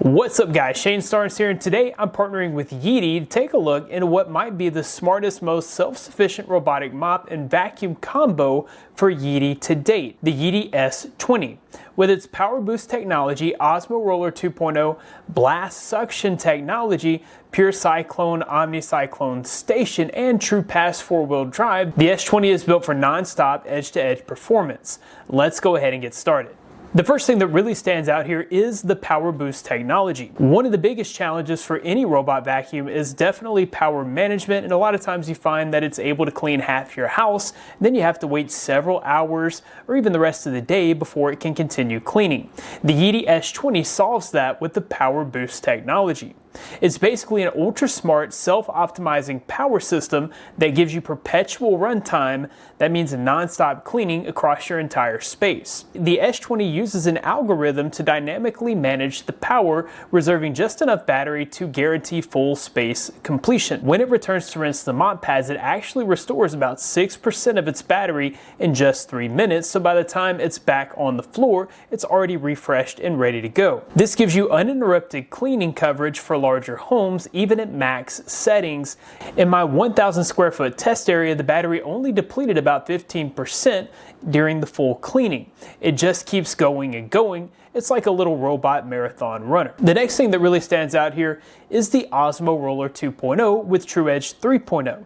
What's up guys, Shane Starnes here, and today I'm partnering with Yeedi to take a look into what might be the smartest, most self-sufficient robotic mop and vacuum combo for Yeedi to date, the Yeedi S20. With its PowerBoost technology, Osmo Roller 2.0, blast suction technology, pure cyclone, Omnicyclone station, and true pass 4-wheel drive, the S20 is built for non-stop edge-to-edge performance. Let's go ahead and get started. The first thing that really stands out here is the PowerBoost technology. One of the biggest challenges for any robot vacuum is definitely power management, and a lot of times you find that it's able to clean half your house, and then you have to wait several hours or even the rest of the day before it can continue cleaning. The Yeedi S20 solves that with the PowerBoost technology. It's basically an ultra-smart, self-optimizing power system that gives you perpetual runtime. That means non-stop cleaning across your entire space. The S20 uses an algorithm to dynamically manage the power, reserving just enough battery to guarantee full space completion. When it returns to rinse the mop pads, it actually restores about 6% of its battery in just 3 minutes, so by the time it's back on the floor, it's already refreshed and ready to go. This gives you uninterrupted cleaning coverage for larger homes, even at max settings. In my 1,000 square foot test area, the battery only depleted about 15% during the full cleaning. It just keeps going and going. It's like a little robot marathon runner. The next thing that really stands out here is the Osmo Roller 2.0 with TrueEdge 3.0.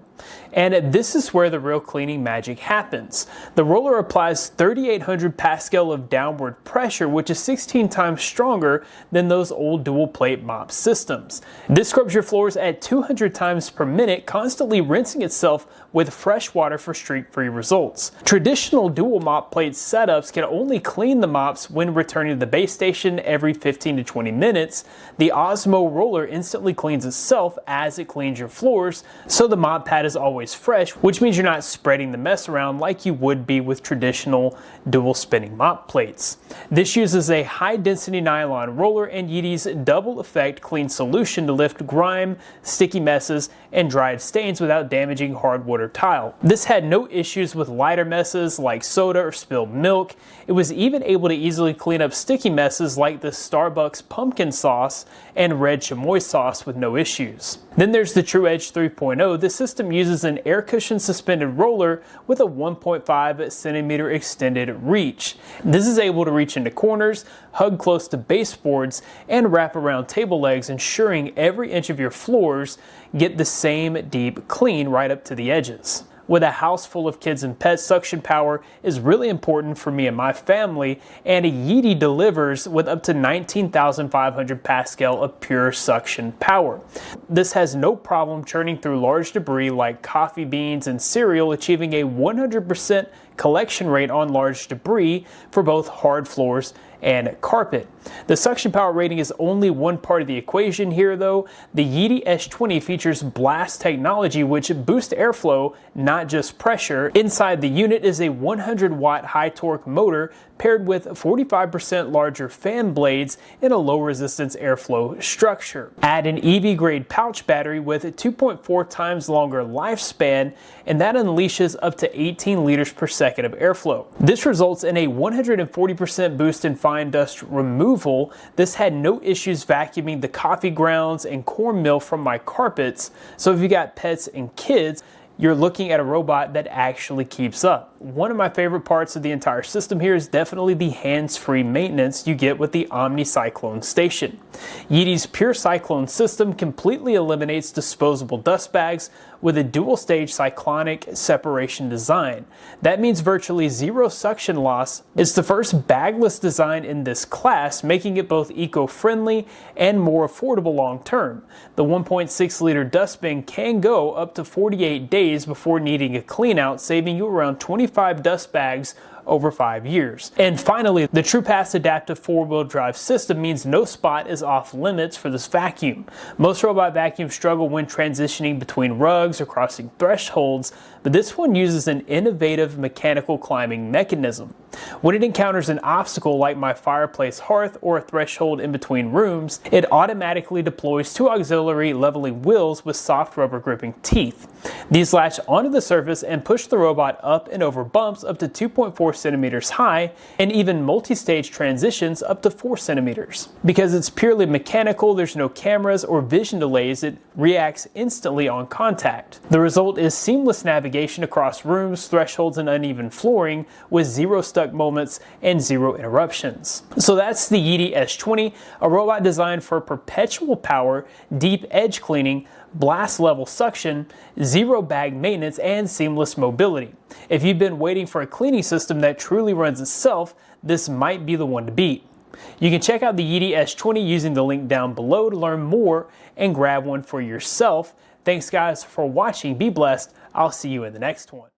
And this is where the real cleaning magic happens. The roller applies 3,800 Pascal of downward pressure, which is 16 times stronger than those old dual plate mop systems. This scrubs your floors at 200 times per minute, constantly rinsing itself with fresh water for streak-free results. Traditional dual mop plate setups can only clean the mops when returning to the base station every 15 to 20 minutes. The Osmo roller instantly cleans itself as it cleans your floors, so the mop pad is always fresh, which means you're not spreading the mess around like you would be with traditional dual spinning mop plates. This uses a high density nylon roller and Yeedi's double effect clean solution to lift grime, sticky messes, and dried stains without damaging hardwood or tile. This had no issues with lighter messes like soda or spilled milk. It was even able to easily clean up sticky messes like the Starbucks pumpkin sauce and red chamoy sauce with no issues. Then there's the TrueEdge 3.0. This system uses an air cushion suspended roller with a 1.5 centimeter extended reach. This is able to reach into corners, hug close to baseboards, and wrap around table legs, ensuring every inch of your floors get the same deep clean right up to the edges. With a house full of kids and pets, suction power is really important for me and my family, and Yeedi delivers with up to 19,500 Pascal of pure suction power. This has no problem churning through large debris like coffee beans and cereal, achieving a 100% collection rate on large debris for both hard floors and carpet. The suction power rating is only one part of the equation here though. The Yeedi S20 features blast technology which boosts airflow, not just pressure. Inside the unit is a 100 watt high torque motor paired with 45% larger fan blades in a low resistance airflow structure. Add an EV grade pouch battery with a 2.4 times longer lifespan, and that unleashes up to 18 liters per second of airflow. This results in a 140% boost in fine dust removal. This had no issues vacuuming the coffee grounds and cornmeal from my carpets, so if you got pets and kids, you're looking at a robot that actually keeps up. One of my favorite parts of the entire system here is definitely the hands-free maintenance you get with the Omnicyclone station. Yeedi's pure cyclone system completely eliminates disposable dust bags with a dual-stage cyclonic separation design. That means virtually zero suction loss. It's the first bagless design in this class, making it both eco-friendly and more affordable long-term. The 1.6 liter dustbin can go up to 48 days before needing a clean-out, saving you around 25 dust bags over 5 years. And finally, the TruePass adaptive 4-wheel drive system means no spot is off limits for this vacuum. Most robot vacuums struggle when transitioning between rugs or crossing thresholds, but this one uses an innovative mechanical climbing mechanism. When it encounters an obstacle like my fireplace hearth or a threshold in between rooms, it automatically deploys 2 auxiliary leveling wheels with soft rubber gripping teeth. These latch onto the surface and push the robot up and over bumps up to 2.4 centimeters high, and even multi-stage transitions up to 4 centimeters. Because it's purely mechanical, there's no cameras or vision delays, it reacts instantly on contact. The result is seamless navigation across rooms, thresholds, and uneven flooring with 0 stuck moments and 0 interruptions. So that's the Yeedi S20, a robot designed for perpetual power, deep edge cleaning, blast level suction, 0 bag maintenance, and seamless mobility. If you've been waiting for a cleaning system that truly runs itself, this might be the one to beat. You can check out the Yeedi S20 using the link down below to learn more and grab one for yourself. Thanks guys for watching, be blessed, I'll see you in the next one.